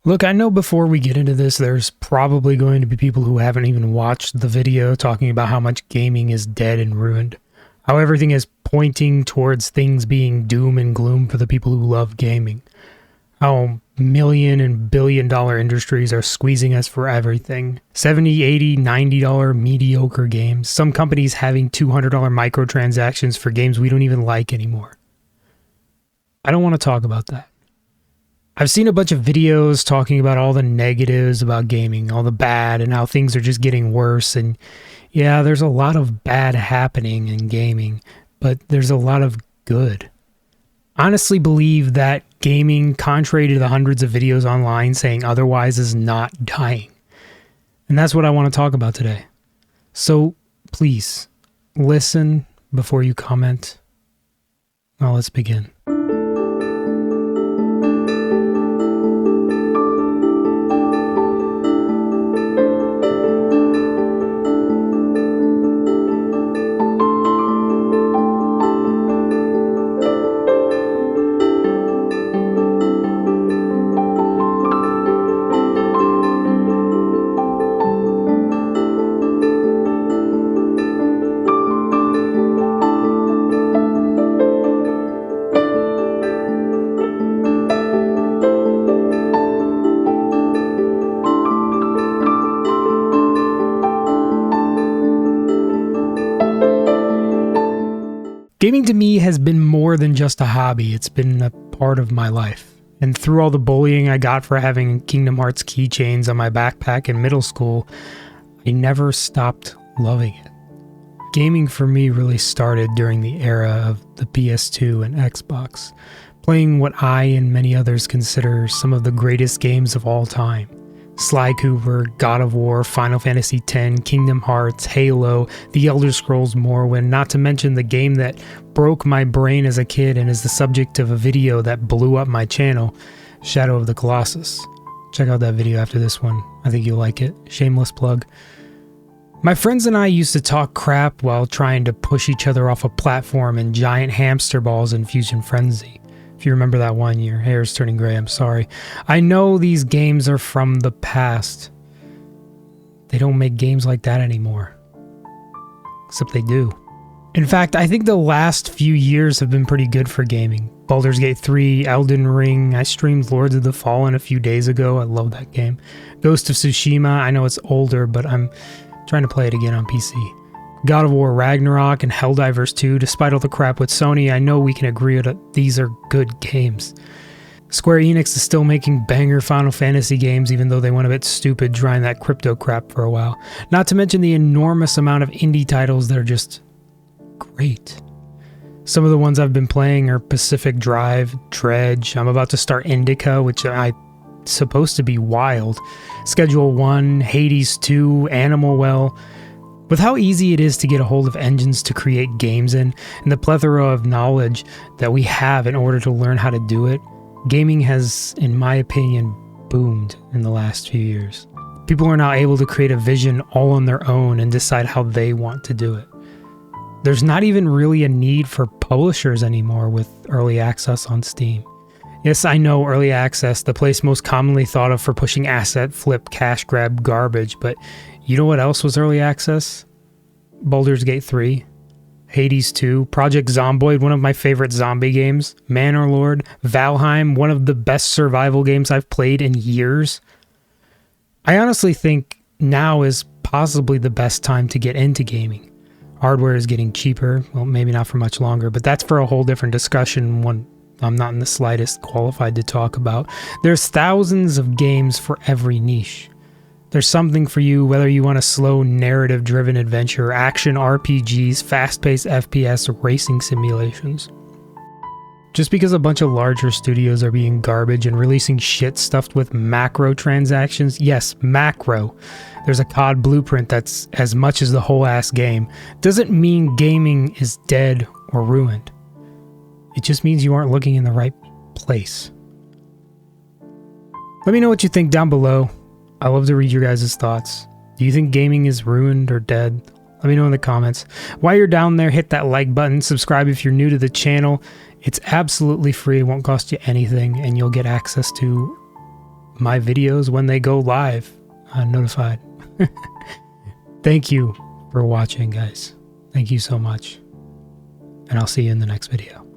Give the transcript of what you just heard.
Look, I know before we get into this, there's probably going to be people who haven't even watched the video talking about how much gaming is dead and ruined. How everything is pointing towards things being doom and gloom for the people who love gaming. How million and billion dollar industries are squeezing us for everything. $70, $80, $90 mediocre games. Some companies having $200 microtransactions for games we don't even like anymore. I don't want to talk about that. I've seen a bunch of videos talking about all the negatives about gaming, all the bad, and how things are just getting worse. And yeah, there's a lot of bad happening in gaming, but there's a lot of good. I honestly believe that gaming, contrary to the hundreds of videos online saying otherwise, is not dying. And that's what I want to talk about today. So please, listen before you comment. Now let's begin. Gaming to me has been more than just a hobby. It's been a part of my life. And through all the bullying I got for having Kingdom Hearts keychains on my backpack in middle school, I never stopped loving it. Gaming for me really started during the era of the PS2 and Xbox, playing what I and many others consider some of the greatest games of all time. Sly Cooper, God of War, Final Fantasy X, Kingdom Hearts, Halo, The Elder Scrolls Morrowind, not to mention the game that broke my brain as a kid and is the subject of a video that blew up my channel, Shadow of the Colossus. Check out that video after this one. I think you'll like it. Shameless plug. My friends and I used to talk crap while trying to push each other off a platform in giant hamster balls in Fusion Frenzy. If you remember that one, your hair's turning gray, I'm sorry. I know these games are from the past. They don't make games like that anymore. Except they do. In fact, I think the last few years have been pretty good for gaming. Baldur's Gate 3, Elden Ring, I streamed Lords of the Fallen a few days ago. I love that game. Ghost of Tsushima, I know it's older, but I'm trying to play it again on PC. God of War Ragnarok and Helldivers 2, despite all the crap with Sony, I know we can agree that these are good games. Square Enix is still making banger Final Fantasy games, even though they went a bit stupid trying that crypto crap for a while. Not to mention the enormous amount of indie titles that are just great. Some of the ones I've been playing are Pacific Drive, Dredge, I'm about to start Indica, which I'm supposed to be wild, Schedule 1, Hades 2, Animal Well. With how easy it is to get a hold of engines to create games in, and the plethora of knowledge that we have in order to learn how to do it, gaming has, in my opinion, boomed in the last few years. People are now able to create a vision all on their own and decide how they want to do it. There's not even really a need for publishers anymore with early access on Steam. Yes, I know early access, the place most commonly thought of for pushing asset flip, cash grab garbage, but you know what else was early access? Baldur's Gate 3, Hades 2, Project Zomboid, one of my favorite zombie games, Manor, Valheim, one of the best survival games I've played in years. I honestly think now is possibly the best time to get into gaming. Hardware is getting cheaper, well, maybe not for much longer, but that's for a whole different discussion, one I'm not in the slightest qualified to talk about. There's thousands of games for every niche. There's something for you, whether you want a slow, narrative-driven adventure, action RPGs, fast-paced FPS, or racing simulations. Just because a bunch of larger studios are being garbage and releasing shit stuffed with macro transactions, yes, macro, there's a COD blueprint that's as much as the whole ass game, doesn't mean gaming is dead or ruined. It just means you aren't looking in the right place. Let me know what you think down below. I love to read your guys' thoughts. Do you think gaming is ruined or dead? Let me know in the comments. While you're down there, hit that like button, subscribe if you're new to the channel. It's absolutely free, it won't cost you anything, and you'll get access to my videos when they go live notified. Thank you for watching, guys. Thank you so much. And I'll see you in the next video.